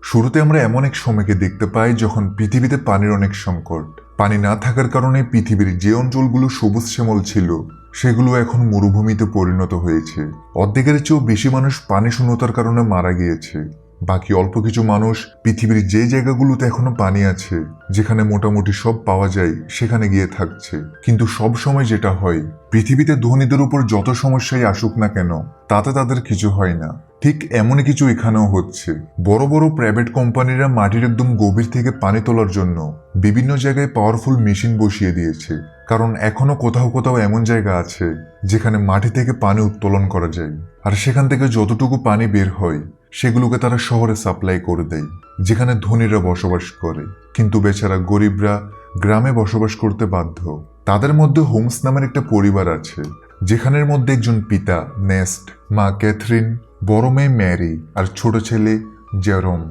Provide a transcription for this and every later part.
শুরুতে আমরা এমন এক সময়কে দেখতে পাই যখন পৃথিবীতে পানির অনেক সংকট। পানি না থাকার কারণে পৃথিবীর যে অঞ্চলগুলো সবুজ শ্যামল ছিল সেগুলো এখন মরুভূমিতে পরিণত হয়েছে। অর্ধেকের চেয়েও বেশি মানুষ পানি শূন্যতার কারণে মারা গিয়েছে। বাকি অল্প কিছু মানুষ পৃথিবীর যে জায়গাগুলোতে এখনো পানি আছে, যেখানে মোটামুটি সব পাওয়া যায়, সেখানে গিয়ে থাকছে। কিন্তু সব সময় যেটা হয়, পৃথিবীতে ধনীদের উপর যত সমস্যাই আসুক না কেন, তাতে তাদের কিছু হয় না। ঠিক এমনই কিছু এখানেও হচ্ছে। বড় বড় প্রাইভেট কোম্পানিরা মাটির একদম গভীর থেকে পানি তোলার জন্য বিভিন্ন জায়গায় পাওয়ারফুল মেশিন বসিয়ে দিয়েছে। কারণ এখনো কোথাও কোথাও এমন জায়গা আছে যেখানে মাটি থেকে পানি উত্তোলন করা যায়, আর সেখান থেকে যতটুকু পানি বের হয় সেগুলোকে তারা শহরে সাপ্লাই করে দেয়, যেখানে ধনীরা বসবাস করে। কিন্তু বেচারা গরিবরা গ্রামে বসবাস করতে বাধ্য। তাদের মধ্যে হোমস নামের একটা পরিবার আছে, যেখানের মধ্যে একজন পিতা নেস্ট, মা ক্যাথরিন, বড় মেয়ে ম্যারি আর ছোট ছেলে জেরম।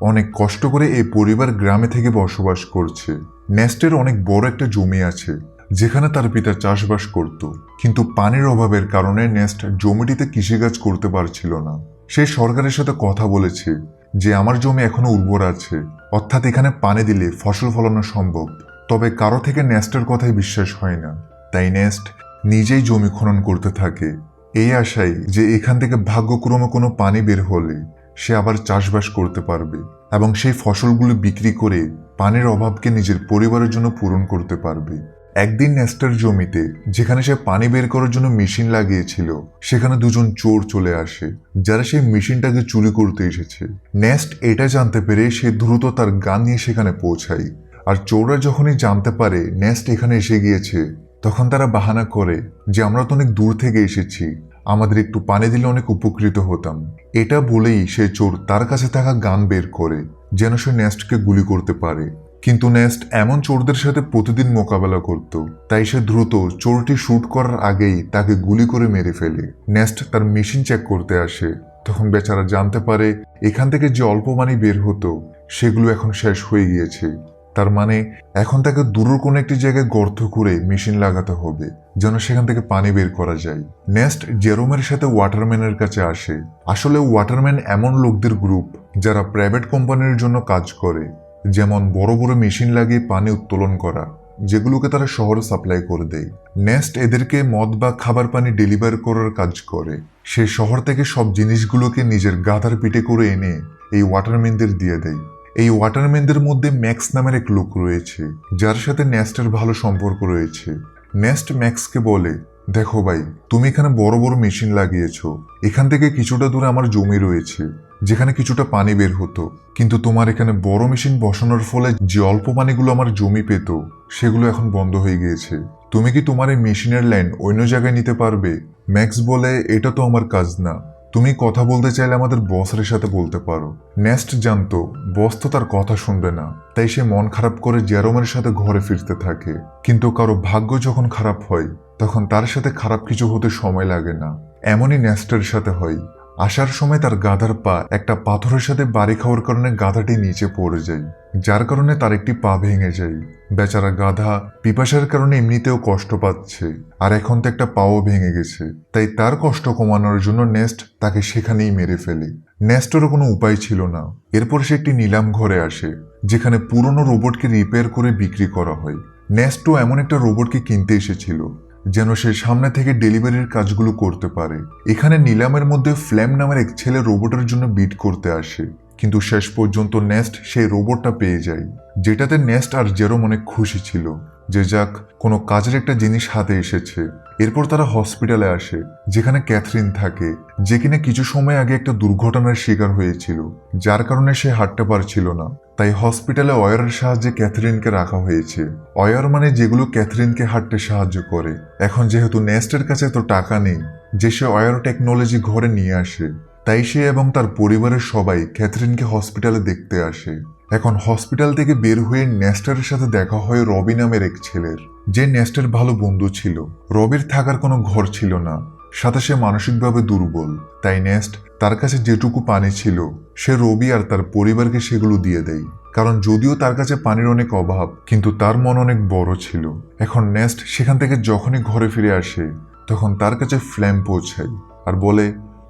অনেক কষ্ট করে এই পরিবার গ্রামে থেকে বসবাস করছে। নেস্টের অনেক বড় একটা জমি আছে, যেখানে তার পিতা চাষবাস করত। কিন্তু পানির অভাবের কারণে নেস্ট জমিটিতে কৃষিকাজ করতে পারছিল না। সে সরকারের সাথে কথা বলেছে যে আমার জমি এখনো উর্বর আছে, অর্থাৎ এখানে পানি দিলে ফসল ফলানো সম্ভব। তবে কারো থেকে নেস্টের কথাই বিশ্বাস হয় না। তাই নেস্ট নিজেই জমি খনন করতে থাকে, এই আশায় যে এখান থেকে ভাগ্যক্রমে কোনো পানি বের হলে সে আবার চাষবাস করতে পারবে এবং সেই ফসলগুলো বিক্রি করে পানির অভাবকে নিজের পরিবারের জন্য পূরণ করতে পারবে। একদিন নেস্টের জমিতে, যেখানে সে পানি বের করার জন্য মেশিন লাগিয়েছিল, সেখানে দুজন চোর চলে আসে, যারা সেই মেশিনটাকে চুরি করতে এসেছে। নেস্ট এটা জানতে পেরে সে দ্রুত তার গান নিয়ে সেখানে পৌঁছায়। আর চোররা যখনই জানতে পারে নেস্ট এখানে এসে গিয়েছে, তখন তারা বাহানা করে যে আমরা তো অনেক দূর থেকে এসেছি, আমাদের একটু পানি দিলে অনেক উপকৃত হতাম। এটা বলেই সে চোর তার কাছে থাকা গান বের করে যেন সে নেস্টকে গুলি করতে পারে। কিন্তু নেস্ট এমন চোরদের সাথে প্রতিদিন মোকাবেলা করত, তাই সে দ্রুত চোরটি শুট করার আগেই তাকে গুলি করে মেরে ফেলে। নেস্ট তার মেশিন চেক করতে আসে, তখন বেচারা জানতে পারে এখান থেকে যে অল্প পানি বের হতো সেগুলো এখন শেষ হয়ে গিয়েছে। তার মানে এখন তাকে দূরের কোনো একটি জায়গায় গর্ত করে মেশিন লাগাতে হবে যেন সেখান থেকে পানি বের করা যায়। নেস্ট জেরোমের সাথে ওয়াটারম্যানের কাছে আসে। আসলে ওয়াটারম্যান এমন লোকদের গ্রুপ যারা প্রাইভেট কোম্পানির জন্য কাজ করে, যেমন বড় বড় মেশিন লাগিয়ে পানি উত্তোলন করা, যেগুলোকে তারা শহরে সাপ্লাই করে দেয়। নেস্ট এদেরকে মদ বা খাবার পানি ডেলিভার করার কাজ করে। সে শহর থেকে সব জিনিসগুলোকে নিজের গাধার পিঠে করে এনে এই ওয়াটারম্যানদের দিয়ে দেয়। এই ওয়াটারম্যানদের মধ্যে ম্যাক্স নামের এক লোক রয়েছে, যার সাথে নেস্টের ভালো সম্পর্ক রয়েছে। নেস্ট ম্যাক্সকে বলে, দেখো ভাই, তুমি এখানে বড় বড় মেশিন লাগিয়েছো, এখান থেকে কিছুটা দূরে আমার জমি রয়েছে যেখানে কিছুটা পানি বের হতো, কিন্তু তোমার এখানে বড় মেশিন বসানোর ফলে যে অল্প পানিগুলো আমার জমি পেত সেগুলো এখন বন্ধ হয়ে গিয়েছে। তুমি কি তোমার এই মেশিনের লাইন অন্য জায়গায় নিতে পারবে? ম্যাক্স বলে, এটা তো আমার কাজ না, তুমি কথা বলতে চাইলে আমাদের বসের সাথে বলতে পারো। নেস্ট জানতো বস তো তার কথা শুনবে না, তাই সে মন খারাপ করে জেরোমের সাথে ঘরে ফিরতে থাকে। কিন্তু কারো ভাগ্য যখন খারাপ হয়, তখন তার সাথে খারাপ কিছু হতে সময় লাগে না। এমনই নেস্টের সাথে হয়। আসার সময় তার গাধার পা একটা পাথরের সাথে বাড়ি খাওয়ার কারণে গাধাটি নিচে পড়ে যায়, যার কারণে তার একটি পা ভেঙে যায়। বেচারা গাধা পিপাসার কারণে এমনিতেও কষ্ট পাচ্ছে, আর এখন তো একটা পাও ভেঙে গেছে। তাই তার কষ্ট কমানোর জন্য নেস্ট তাকে সেখানেই মেরে ফেলে। নেস্টেরও কোনো উপায় ছিল না। এরপর সে একটি নিলাম ঘরে আসে, যেখানে পুরনো রোবটকে রিপেয়ার করে বিক্রি করা হয়। নেস্টও এমন একটা রোবটকে কিনতে এসেছিল যেন সে সামনে থেকে ডেলিভারির কাজগুলো করতে পারে। এখানে নিলামের মধ্যে ফ্ল্যাম নামের এক ছেলে রোবটের জন্য বিট করতে আসে, কিন্তু শেষ পর্যন্ত নেস্ট সেই রোবটটা পেয়ে যায়, যেটাতে নেস্ট আর জেরোম অনেক খুশি ছিল যে যাক, কোনো কাজের একটা জিনিস হাতে এসেছে। এরপর তারা হসপিটালে আসে, যেখানে ক্যাথরিন থাকে, যে কিনা কিছু সময় আগে একটা দুর্ঘটনার শিকার হয়েছিল, যার কারণে সে হাঁটতে পারছিল না। তাই হসপিটালে ওয়্যারের সাহায্যে ক্যাথরিনকে রাখা হয়েছে। ওয়্যার মানে যেগুলো ক্যাথরিনকে হাঁটতে সাহায্য করে। এখন যেহেতু নেস্টের কাছে তো টাকা নেই যে সে ওয়্যার টেকনোলজি ঘরে নিয়ে আসে, তাই সে এবং তার পরিবারের সবাই ক্যাথরিনকে হসপিটালে দেখতে আসে। এখন হসপিটাল থেকে বের হয়ে নেস্টের সাথে দেখা হয় রবি নামের এক ছেলের, যে নেস্টের ভালো বন্ধু ছিল। রবির থাকার কোনো ঘর ছিল না, সাথে সে মানসিকভাবে দুর্বল। তাই নেস্ট তার কাছে যেটুকু পানি ছিল সে রবি আর তার পরিবারকে সেগুলো দিয়ে দেয়। কারণ যদিও তার কাছে পানির অনেক অভাব, কিন্তু তার মন অনেক বড় ছিল। এখন নেস্ট সেখান থেকে যখনই ঘরে ফিরে আসে, তখন তার কাছে ফ্ল্যাম পৌঁছায় আর বলে,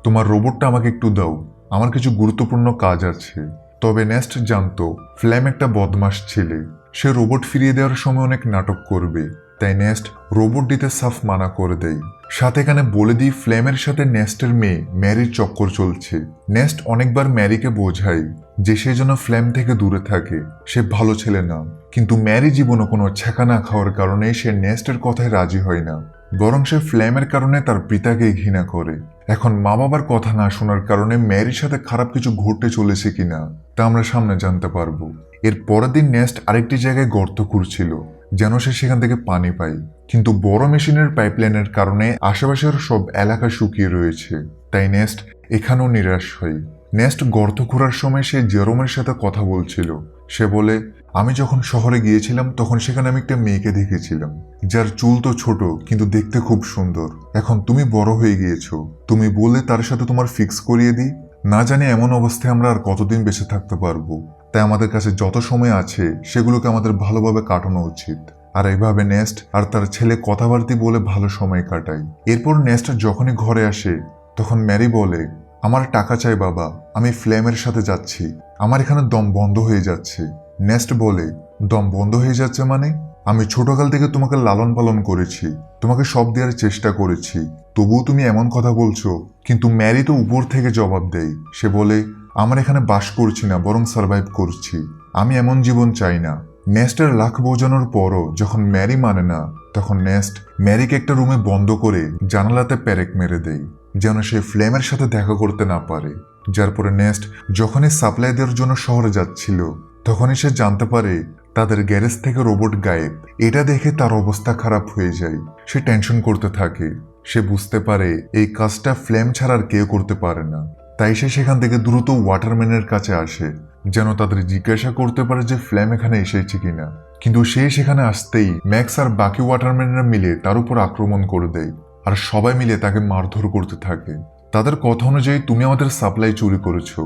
তোমার রোবটটা আমাকে একটু দাও, আমার কিছু গুরুত্বপূর্ণ কাজ আছে। তবে নেস্ট জানতো ফ্ল্যাম একটা বদমাশ ছেলে। সে রোবট ফিরিয়ে দেওয়ার সময় অনেক নাটক করবে, তাই নেস্ট রোবট দিতে সাফ মানা করে দেয়। সাথে এখানে বলে দিই ফ্ল্যামের সাথে নেস্টের মেয়ে ম্যারির চক্কর চলছে। নেস্ট অনেকবার ম্যারিকে বোঝায় যে সে যেন ফ্ল্যাম থেকে দূরে থাকে, সে ভালো ছেলে না। কিন্তু ম্যারি জীবনে কোনো ছ্যাঁকা না খাওয়ার কারণে সে নেস্টের কথায় রাজি হয় না, বরং সে ফ্ল্যামের কারণে তার পিতাকে ঘৃণা করে। এখন মা বাবার কথা না শোনার কারণে ম্যারির সাথে খারাপ কিছু ঘটতে চলেছে কিনা তা আমরা সামনে জানতে পারবো। এর পরের দিন নেস্ট আরেকটি জায়গায় গর্ত খুঁড়ছিল যেন সে সেখান থেকে পানি পায়, কিন্তু বড় মেশিনের পাইপলাইনের কারণে আশেপাশের সব এলাকা শুকিয়ে রয়েছে, তাই নেস্ট এখানেও নিরাশ হয়। নেস্ট গর্ত খোঁড়ার সময় সে জেরোমের সাথে কথা বলছিল। সে বলে, আমি যখন শহরে গিয়েছিলাম তখন সেখানে আমি একটা মেয়েকে দেখেছিলাম যার চুল তো ছোট কিন্তু দেখতে খুব সুন্দর। এখন তুমি বড় হয়ে গিয়েছো, তুমি বললে তার সাথে তোমার ফিক্স করিয়ে দিই। না জানি এমন অবস্থায় আমরা আর কতদিন বেঁচে থাকতে পারবো, তাই আমাদের কাছে যত সময় আছে সেগুলোকে আমাদের ভালোভাবে কাটানো উচিত। আর এইভাবে নেস্ট আর তার ছেলে কথাবার্তি বলে ভালো সময় কাটায়। এরপর নেস্ট যখনই ঘরে আসে তখন ম্যারি বলে, আমার টাকা চাই বাবা, আমি ফ্ল্যামের সাথে যাচ্ছি, আমার এখানে দম বন্ধ হয়ে যাচ্ছে। নেস্ট বলে, দম বন্ধ হয়ে যাচ্ছে মানে? আমি ছোটকাল থেকে তোমাকে লালন পালন করেছি, তোমাকে সব দেওয়ার চেষ্টা করেছি, তবুও তুমি এমন কথা বলছো। কিন্তু ম্যারি তো উপর থেকে জবাব দেয়। সে বলে, আমার এখানে বাস করছি না, বরং সার্ভাইভ করছি, আমি এমন জীবন চাই না। নেস্টের লাখ বোঝানোর পরও যখন ম্যারি মানে না, তখন নেস্ট ম্যারিকে একটা রুমে বন্ধ করে জানালাতে প্যারেক মেরে দেয় যেন সে ফ্লেমের সাথে দেখা করতে না পারে। যার পরে নেস্ট যখনই সাপ্লাই দেওয়ার জন্য শহরে যাচ্ছিল তখনই সে জানতে পারে তাদের গ্যারেজ থেকে রোবট গায়েব। এটা দেখে তার অবস্থা খারাপ হয়ে যায়। সে টেনশন করতে থাকে। সে বুঝতে পারে এই কাজটা ফ্লেম ছাড়া আর কেউ করতে পারে না, তাই সে সেখান থেকে দ্রুত ওয়াটারম্যানের কাছে আসে যেন তাদের জিজ্ঞাসা করতে পারে যে ফ্লেম এখানে এসেছে কিনা। কিন্তু সে সেখানে আসতেই ম্যাক্স আর বাকি ওয়াটারম্যানরা মিলে তার উপর আক্রমণ করে দেয় আর সবাই মিলে তাকে মারধর করতে থাকে। তাদের কথা অনুযায়ী তুমি আমাদের সাপ্লাই চুরি করেছো,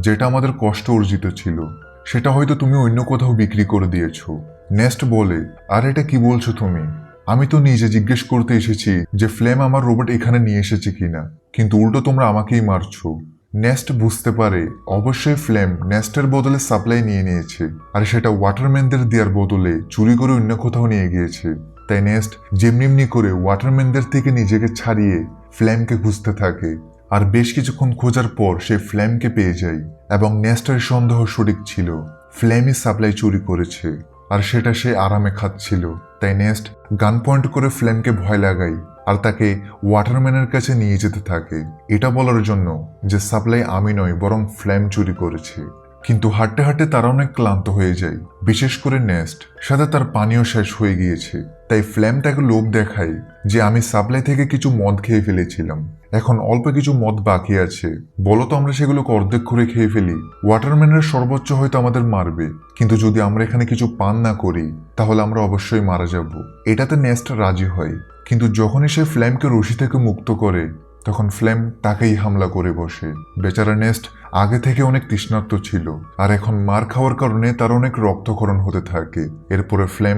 যেটা আমাদের কষ্ট অর্জিত ছিল, সেটা হয়তো তুমি অন্য কোথাও বিক্রি করে দিয়েছো। নেস্ট বলে, আর এটা কি বলছো তুমি? আমি তো নিজে জিজ্ঞেস করতে এসেছি যে ফ্লেম আমার রোবট এখানে নিয়ে এসেছে কিনা, কিন্তু উল্টো তোমরা আমাকেই মারছো। নেস্ট বুঝতে পারে অবশ্যই ফ্লেম নেস্টের বদলে সাপ্লাই নিয়ে নিয়েছে, আর সেটা ওয়াটারম্যানদের দেওয়ার বদলে চুরি করে অন্য কোথাও নিয়ে গিয়েছে। তাই নেস্ট যেমনি করে ওয়াটারম্যানদের থেকে নিজেকে ছাড়িয়ে ফ্লেমকে খুঁজতে থাকে। আর বেশ কিছুক্ষণ খোঁজার পর সে ফ্লেমকে পেয়ে যায় এবং নেস্টের সন্দেহ সঠিক ছিল, ফ্লেমই সাপ্লাই চুরি করেছে আর সেটা সে আরামে খাচ্ছিল। তাই নেস্ট গান পয়েন্ট করে ফ্লেমকে ভয় লাগায় আর তাকে ওয়াটারম্যানের কাছে নিয়ে যেতে থাকে, এটা বলার জন্য যে সাপ্লাই আমি নয় বরং ফ্লেম চুরি করেছে। কিন্তু হাঁটতে হাঁটতে তারা অনেক ক্লান্ত হয়ে যায়, বিশেষ করে নেস্ট, সাথে তার পানীয় শেষ হয়ে গিয়েছে। তাই ফ্লেম তাকে লোভ দেখায় যে আমি সাপ্লাই থেকে কিছু মদ খেয়ে ফেলেছিলাম, এখন অল্প কিছু মদ বাকি আছে, বলো তো আমরা সেগুলোকে অর্ধেক করে খেয়ে ফেলি, ওয়াটারম্যানের সর্বোচ্চ হয়তো আমাদের মারবে, কিন্তু যদি আমরা এখানে কিছু পান না করি তাহলে আমরা অবশ্যই মারা যাব। এটাতে নেস্ট রাজি হয়, কিন্তু যখনই সে ফ্লেমকে রশি থেকে মুক্ত করে তখন ফ্লেম তাকেই হামলা করে বসে। বেচারা নেস্ট আগে থেকে অনেক তৃষ্ণার্ত ছিল আর এখন মার খাওয়ার কারণে তার অনেক রক্তক্ষরণ হতে থাকে। এরপরে ফ্লেম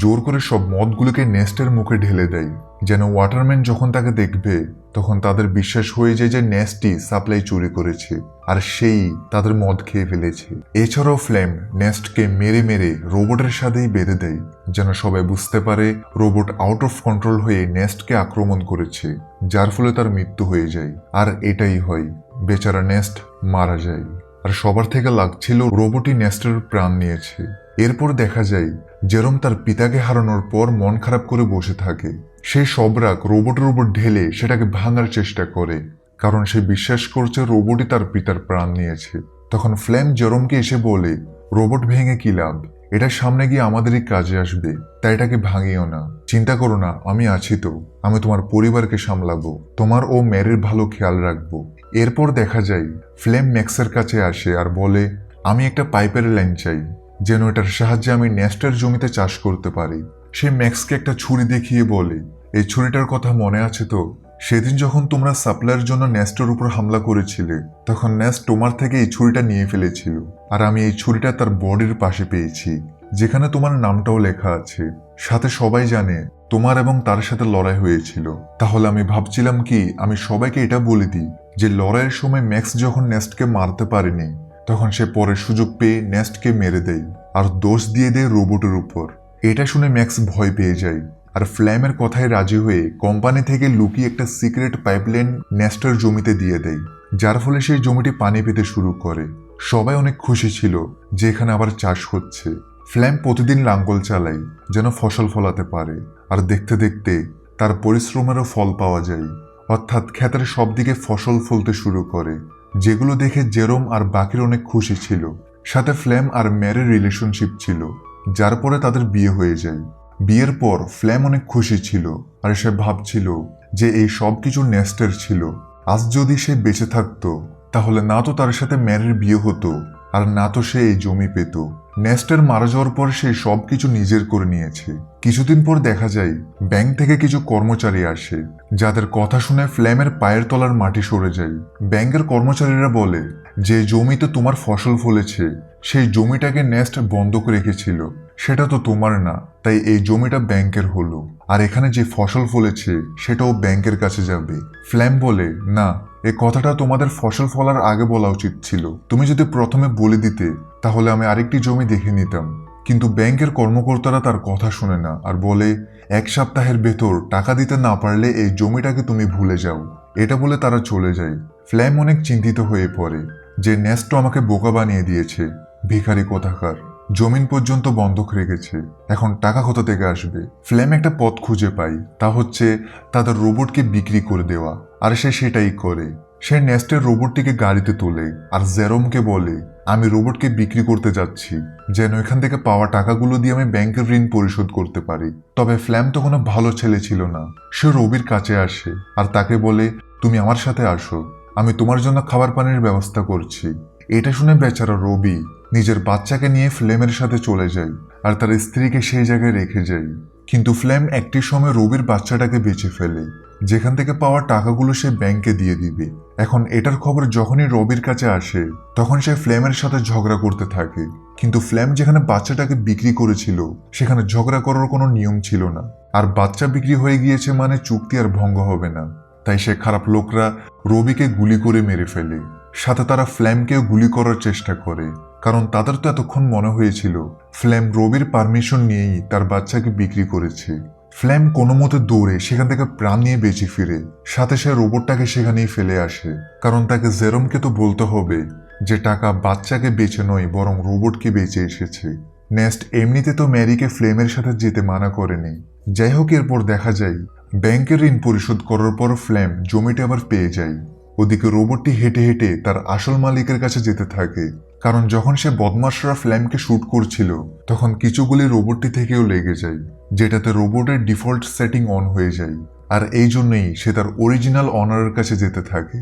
জোর করে সব মদগুলোকে নেস্টের মুখে ঢেলে দেয় যেন ওয়াটারম্যান যখন তাকে দেখবে তখন তাদের বিশ্বাস হয়ে যায় যে নেস্টই সাপ্লাই চুরি করেছে আর সেই তাদের মদ খেয়ে ফেলেছে। এছাড়াও ফ্লেম নেস্টকে মেরে মেরে রোবটের সাথেই বেঁধে দেয় যেন সবাই বুঝতে পারে রোবট আউট অফ কন্ট্রোল হয়ে নেস্টকে আক্রমণ করেছে, যার ফলে তার মৃত্যু হয়ে যায়। আর এটাই হয়, বেচারা নেস্ট মারা যায়। আর সবার থেকে লাগছিল রোবটই নেস্টের প্রাণ নিয়েছে। এরপর দেখা যায় জেরোম তার পিতাকে হারানোর পর মন খারাপ করে বসে থাকে। সে সব রাগ রোবটের উপর ঢেলে সেটাকে ভাঙার চেষ্টা করে, কারণ সে বিশ্বাস করছে রোবটই তার পিতার প্রাণ নিয়েছে। তখন ফ্লেম জেরোমকে এসে বলে, রোবট ভেঙে কি লাভ, এটা সামনে গিয়ে আমাদেরই কাজে আসবে, তাই এটাকে ভাঙিও না, চিন্তা করো না, আমি আছি তো, আমি তোমার পরিবারকে সামলাবো, তোমার ও ম্যারির ভালো খেয়াল রাখবো। এরপর দেখা যায় ফ্লেম ম্যাক্সের কাছে আসে আর বলে, আমি একটা পাইপের লাইন চাই যেন এটার সাহায্যে আমি নেস্টের জমিতে চাষ করতে পারি। সে ম্যাক্সকে একটা ছুরি দেখিয়ে বলে, এই ছুরিটার কথা মনে আছে তো, সেদিন যখন তোমরা সাপ্লাইয়ের জন্য নেস্টের উপর হামলা করেছিলে তখন নেস্ট তোমার থেকে এই ছুরিটা নিয়ে ফেলেছিল, আর আমি এই ছুরিটা তার বডির পাশে পেয়েছি যেখানে তোমার নামটাও লেখা আছে, সাথে সবাই জানে তোমার এবং তার সাথে লড়াই হয়েছিল। তাহলে আমি ভাবছিলাম কি আমি সবাইকে এটা বলে দিই যে লড়াইয়ের সময় ম্যাক্স যখন নেস্টকে মারতে পারেনি তখন সে পরে সুযোগ পেয়ে নেস্টকে মেরে দেয় আর দোষ দিয়ে দেয় রোবটের উপর। এটা শুনে ম্যাক্স ভয় পেয়ে যায় আর ফ্ল্যামের কথায় রাজি হয়ে কোম্পানি থেকে লুকিয়ে একটা সিক্রেট পাইপলাইন নেস্টের জমিতে দিয়ে দেয়, যার ফলে সেই জমিটি পানি পেতে শুরু করে। সবাই অনেক খুশি ছিল যে এখানে আবার চাষ হচ্ছে। ফ্ল্যাম প্রতিদিন লাঙ্গল চালায় যেন ফসল ফলাতে পারে, আর দেখতে দেখতে তার পরিশ্রমেরও ফল পাওয়া যায়, অর্থাৎ ক্ষেতের সব দিকে ফসল ফলতে শুরু করে, যেগুলো দেখে জেরোম আর বাকির অনেক খুশি ছিল। সাথে ফ্ল্যাম আর ম্যারের রিলেশনশিপ ছিল, যার পরে তাদের বিয়ে হয়ে যায়। বিয়ের পর ফ্ল্যাম অনেক খুশি ছিল আর সে ভাবছিল যে এই সব কিছু নেস্টের ছিল। আজ যদি সে বেঁচে থাকতো তাহলে না তো তার সাথে ম্যারের বিয়ে হতো আর না তো সে এই জমি পেত। নেস্টের মারা যাওয়ার পর সে সবকিছু নিজের করে নিয়েছে। কিছুদিন পর দেখা যায় ব্যাংক থেকে কিছু কর্মচারী আসে, যাদের কথা শুনে ফ্ল্যামের পায়ের তলার মাটি সরে যায়। ব্যাংকের কর্মচারীরা বলে যে জমিতে তোমার ফসল ফলেছে সেই জমিটাকে নেস্ট বন্ধক রেখেছিল, সেটা তো তোমার না, তাই এই জমিটা ব্যাংকের হলো, আর এখানে যে ফসল ফলেছে সেটাও ব্যাংকের কাছে যাবে। ফ্ল্যাম বলে, না, এই কথাটা তোমাদের ফসল ফলার আগে বলা উচিত ছিল। তুমি যদি প্রথমে বলে দিতে তাহলে আমি আরেকটি জমি দেখে নিতাম। কিন্তু ব্যাংকের কর্মকর্তারা তার কথা শুনে না আর বলে, 1 সপ্তাহের ভেতর টাকা দিতে না পারলে এই জমিটাকে তুমি ভুলে যাও। এটা বলে তারা চলে যায়। ফ্ল্যাম অনেক চিন্তিত হয়ে পড়ে যে নেস্টো আমাকে বোকা বানিয়ে দিয়েছে, ভিখারি কোথাকার, জমিন পর্যন্ত বন্ধক রেখেছে, এখন টাকা কোথা থেকে আসবে। ফ্ল্যাম একটা পথ খুঁজে পায়, তা হচ্ছে তাদের রোবটকে বিক্রি করে দেওয়া, আর সে সেটাই করে। সে নেস্টের রোবটটিকে গাড়িতে তোলে আর জেরোমকে বলে, আমি রোবটকে বিক্রি করতে যাচ্ছি যেন এখান থেকে পাওয়া টাকাগুলো দিয়ে আমি ব্যাংকের ঋণ পরিশোধ করতে পারি। তবে ফ্ল্যাম তো কোনো ভালো ছেলে ছিল না। সে রবির কাছে আসে আর তাকে বলে, তুমি আমার সাথে আসো, আমি তোমার জন্য খাবার পানির ব্যবস্থা করছি। এটা শুনে বেচারা রবি নিজের বাচ্চাকে নিয়ে ফ্লেমের সাথে চলে যায় আর তার স্ত্রীকে সেই জায়গায় রেখে যায়। কিন্তু ফ্লেম একটি সময় রবির বাচ্চাটাকে বেঁচে ফেলে, যেখান থেকে পাওয়া টাকাগুলো সে ব্যাংকে দিয়ে দিবে। এখন এটার খবর যখনই রবির কাছে আসে তখন সে ফ্লেমের সাথে ঝগড়া করতে থাকে। কিন্তু ফ্লেম যেখানে বাচ্চাটাকে বিক্রি করেছিল সেখানে ঝগড়া করার কোনো নিয়ম ছিল না, আর বাচ্চা বিক্রি হয়ে গিয়েছে মানে চুক্তি আর ভঙ্গ হবে না। তাই সে খারাপ লোকরা রবিকে গুলি করে মেরে ফেলে। সাথে তারা ফ্ল্যামকেও গুলি করার চেষ্টা করে, কারণ তাদের তো এতক্ষণ মনে হয়েছিল ফ্ল্যাম রবির পারমিশন নিয়েই তার বাচ্চাকে বিক্রি করেছে। ফ্ল্যাম কোনো মতে দৌড়ে সেখান থেকে প্রাণ নিয়ে বেঁচে ফিরে, সাথে সে রোবটটাকে সেখানেই ফেলে আসে, কারণ তাকে জেরোমকে তো বলতে হবে যে টাকা বাচ্চাকে বেঁচে নয় বরং রোবটকে বেঁচে এসেছে। নেস্ট এমনিতে তো ম্যারিকে ফ্লেমের সাথে যেতে মানা করেনি। যাই হোক, এরপর দেখা যায় ব্যাংকের ঋণ পরিশোধ করার পর ফ্ল্যাম জমিটা আবার পেয়ে যায়। ওদিকে রোবটটি হেঁটে হেঁটে তার আসল মালিকের কাছে যেতে থাকে, কারণ যখন সে বদমাশরা ফ্ল্যামকে শুট করছিল তখন কিছু গুলি রোবটটি থেকেও লেগে যায়, যেটাতে রোবটের ডিফল্ট সেটিং অন হয়ে যায়। আর এই জন্যই সে তার অরিজিনাল অনারের কাছে যেতে থাকে,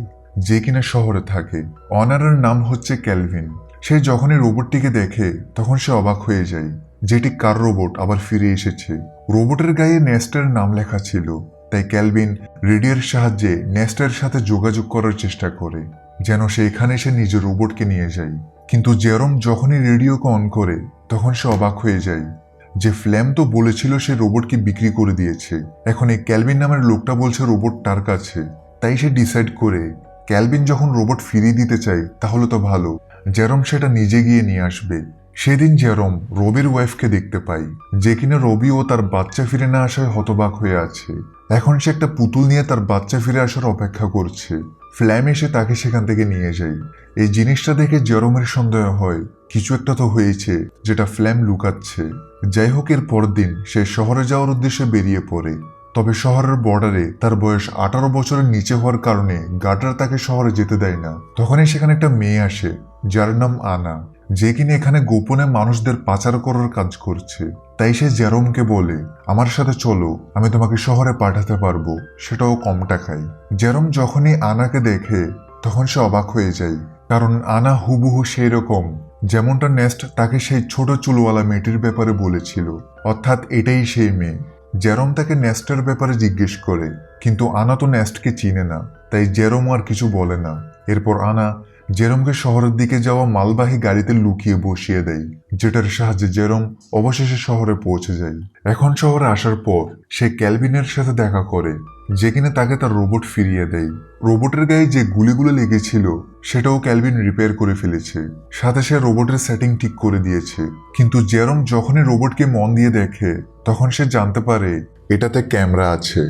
যে কিনা শহরে থাকে। অনারের নাম হচ্ছে ক্যালভিন। সে যখনই রোবটটিকে দেখে তখন সে অবাক হয়ে যায়, যেটি কার রোবট আবার ফিরে এসেছে। রোবটের গায়ে নেস্টের নাম লেখা ছিল, তাই ক্যালভিন রেডিওর সাহায্যে নেস্টের সাথে যোগাযোগ করার চেষ্টা করে যেন সে এখানে এসে নিজের রোবটকে নিয়ে যায়। কিন্তু জেরোম যখনই রেডিওকে অন করে তখন সে অবাক হয়ে যায় যে ফ্ল্যাম তো বলেছিল সে রোবটকে বিক্রি করে দিয়েছে, এখন এই ক্যালভিন নামের লোকটা বলছে রোবট তার কাছে। তাই সে ডিসাইড করে ক্যালভিন যখন রোবট ফিরিয়ে দিতে চায় তাহলে তো ভালো, জেরোম সেটা নিজে গিয়ে নিয়ে আসবে। সেদিন জেরোম রবির ওয়াইফকে দেখতে পাই, যে কিনা রবি ও তার বাচ্চা ফিরে না আসায় হতবাক হয়ে আছে। এখন সে একটা পুতুল নিয়ে তার বাচ্চা ফিরে আসার অপেক্ষা করছে। ফ্ল্যাম এসে তাকে সেখান থেকে নিয়ে যায়। এই জিনিসটা দেখে জেরোমের সন্দেহ হয় কিছু একটা তো হয়েছে যেটা ফ্ল্যাম লুকাচ্ছে। যাই হোক, এর পরের দিন সে শহরে যাওয়ার উদ্দেশ্যে বেরিয়ে পড়ে। তবে শহরের বর্ডারে তার বয়স 18 বছরের নিচে হওয়ার কারণে গার্ডরা তাকে শহরে যেতে দেয় না। তখনই সেখানে একটা মেয়ে আসে যার নাম আনা, যে কিনা এখানে গোপনে মানুষদের পাচার করার কাজ করছে। তাই সে জেরোমকে বলে, আমার সাথে চলো, আমি তোমাকে শহরে পাঠাতে পারবো, সেটাও কম টাকায়। জেরোম যখনই আনাকে দেখে তখন সে অবাক হয়ে যায়, কারণ আনা হুবহু সেই রকম যেমনটা নেস্ট তাকে সেই ছোট চুলওয়ালা মেয়েটির ব্যাপারে বলেছিল, অর্থাৎ এটাই সেই মেয়ে। জেরোম তাকে নেস্টের ব্যাপারে জিজ্ঞেস করে, কিন্তু আনা তো নেস্টকে চিনে না, তাই জেরোম আর কিছু বলে না। এরপর আনা জেরমকে শহরের দিকে যাওয়া মালবাহী গাড়িতে লুকিয়ে বসিয়ে দেয়, যেটার সাহায্যে জেরম অবশেষে শহরে পৌঁছে যায়। এখন শহরে আসার পর সে ক্যালভিনের সাথে দেখা করে, যে কিনা তাকে তার রোবট ফিরিয়ে দেয়। রোবটের গায়ে যে গুলিগুলো লেগেছিল সেটাও ক্যালভিন রিপেয়ার করে ফেলেছে, সাথে সে রোবটের সেটিং ঠিক করে দিয়েছে। কিন্তু জেরম যখনই রোবটকে মন দিয়ে দেখে তখন সে জানতে পারে এটাতে ক্যামেরা আছে,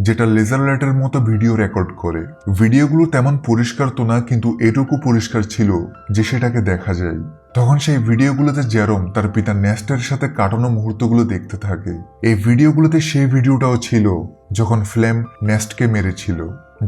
যেটা লেজার লাইটের মতো ভিডিও রেকর্ড করে। ভিডিওগুলো তেমন পরিষ্কার তো না, কিন্তু এটুকু পরিষ্কার ছিল যে সেটাকে দেখা যায়। তখন সেই ভিডিওগুলোতে জেরম তার পিতা নেস্টের সাথে কাটানো মুহূর্তগুলো দেখতে থাকে। এই ভিডিওগুলোতে সেই ভিডিওটাও ছিল যখন ফ্লেম নেস্টকে মেরেছিল,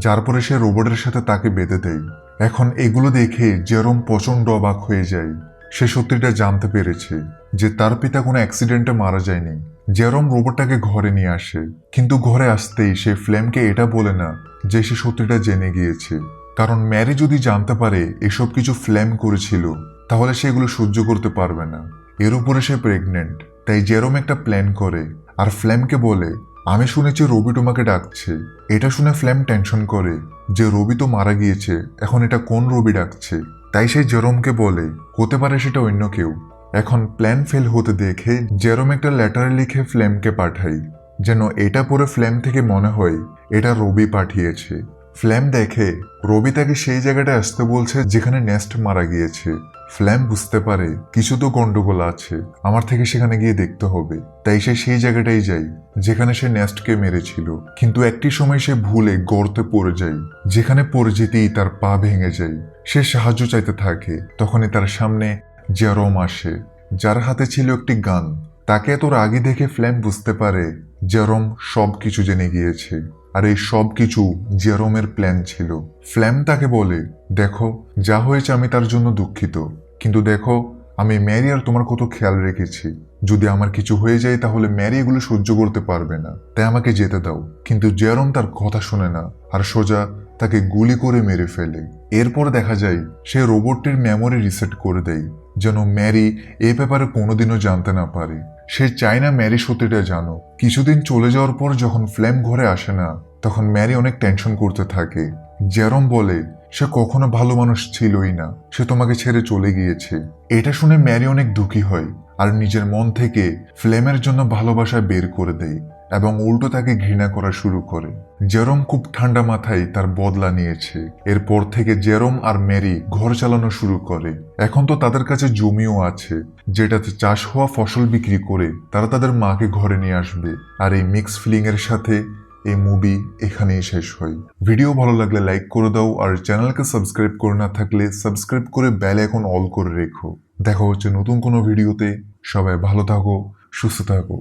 যার পরে সে রোবটের সাথে তাকে বেঁধে দেয়। এখন এগুলো দেখে জেরম প্রচন্ড অবাক হয়ে যায়। সে সত্যিটা জানতে পেরেছে যে তার পিতা কোনো অ্যাক্সিডেন্টে মারা যায়নি। জেরম রোবটটাকে ঘরে নিয়ে আসে, কিন্তু ঘরে আসতেই সে ফ্লেমকে এটা বলে না যে সে সত্যিটা জেনে গিয়েছে, কারণ ম্যারি যদি জানতে পারে এসব কিছু ফ্লেম করেছিল তাহলে সে এগুলো সহ্য করতে পারবে না। এর উপরে সে প্রেগনেন্ট, তাই জেরম একটা প্ল্যান করে আর ফ্লেমকে বলে, আমি শুনেছি রবি তোমাকে ডাকছে। এটা শুনে ফ্লেম টেনশন করে যে রবি তো মারা গিয়েছে, এখন এটা কোন রবি ডাকছে। তাই সে জেরমকে বলে হতে পারে সেটা অন্য কেউ। এখন প্ল্যান ফেল হতে দেখে জেরম একটা লেটার লিখে ফ্লেমকে পাঠায়, যেন এটা পড়ে ফ্লেম থেকে মনে হয় এটা রবি পাঠিয়েছে। ফ্লেম দেখে রবি তাকে সেই জায়গাটায় আসতে বলছে যেখানে নেস্ট মারা গিয়েছে। ফ্লেম বুঝতে পারে কিছু তো গন্ডগোল আছে, আমার থেকে সেখানে গিয়ে দেখতে হবে। তাই সে সেই জায়গাটাই যায় যেখানে সে নেস্টকে মেরেছিল। কিন্তু একটি সময় সে ভুলে গর্তে পড়ে যায়, যেখানে পড়ে যেতেই তার পা ভেঙে যায়। সে সাহায্য চাইতে থাকে, তখনই তার সামনে জেরম আসে, যার হাতে ছিল একটি গান। তাকে তোর আগে দেখে ফ্লেম বুঝতে পারে জেরম সবকিছু জেনে গিয়েছে, আর এই সব কিছু জেরোমের প্ল্যান ছিল। ফ্লেম তাকে বলে, দেখো যা হয়েছে আমি তার জন্য দুঃখিত, কিন্তু দেখো আমি ম্যারি আর তোমার কত খেয়াল রেখেছি। যদি আমার কিছু হয়ে যায় তাহলে ম্যারি এগুলো সহ্য করতে পারবে না, তাই আমাকে যেতে দাও। কিন্তু জেরোম তার কথা শোনে না আর সোজা তাকে গুলি করে মেরে ফেলে। এরপর দেখা যায় সে রোবটটির মেমোরি রিসেট করে দেয়, যেন ম্যারি এ ব্যাপারে কোনোদিনও জানতে না পারে। সে চায় না ম্যারি সত্যিটা জানো। কিছুদিন চলে যাওয়ার পর যখন ফ্লেম ঘরে আসে না, তখন ম্যারি অনেক টেনশন করতে থাকে। জেরম বলে সে কখনো ভালো মানুষ ছিলই না, সে তোমাকে ছেড়ে চলে গিয়েছে। এটা শুনে ম্যারি অনেক দুঃখী হয় আর নিজের মন থেকে ফ্লেমের জন্য ভালোবাসা বের করে দেয় এবং উল্টো তাকে ঘৃণা করা শুরু করে। জেরম খুব ঠান্ডা মাথায় তার বদলা নিয়েছে। এরপর থেকে জেরম আর ম্যারি ঘর চালানো শুরু করে। এখন তো তাদের কাছে জমিও আছে, যেটাতে চাষ হওয়া ফসল বিক্রি করে তারা তাদের মাকে ঘরে নিয়ে আসবে। আর এই মিক্স ফিলিং এর সাথে এই মুভি এখানেই শেষ হয়। ভিডিও ভালো লাগলে লাইক করে দাও, আর চ্যানেলকে সাবস্ক্রাইব করে না থাকলে সাবস্ক্রাইব করে বেল আইকন অল করে রেখো। দেখা হচ্ছে নতুন কোনো ভিডিওতে। সবাই ভালো থাকো, সুস্থ থাকো।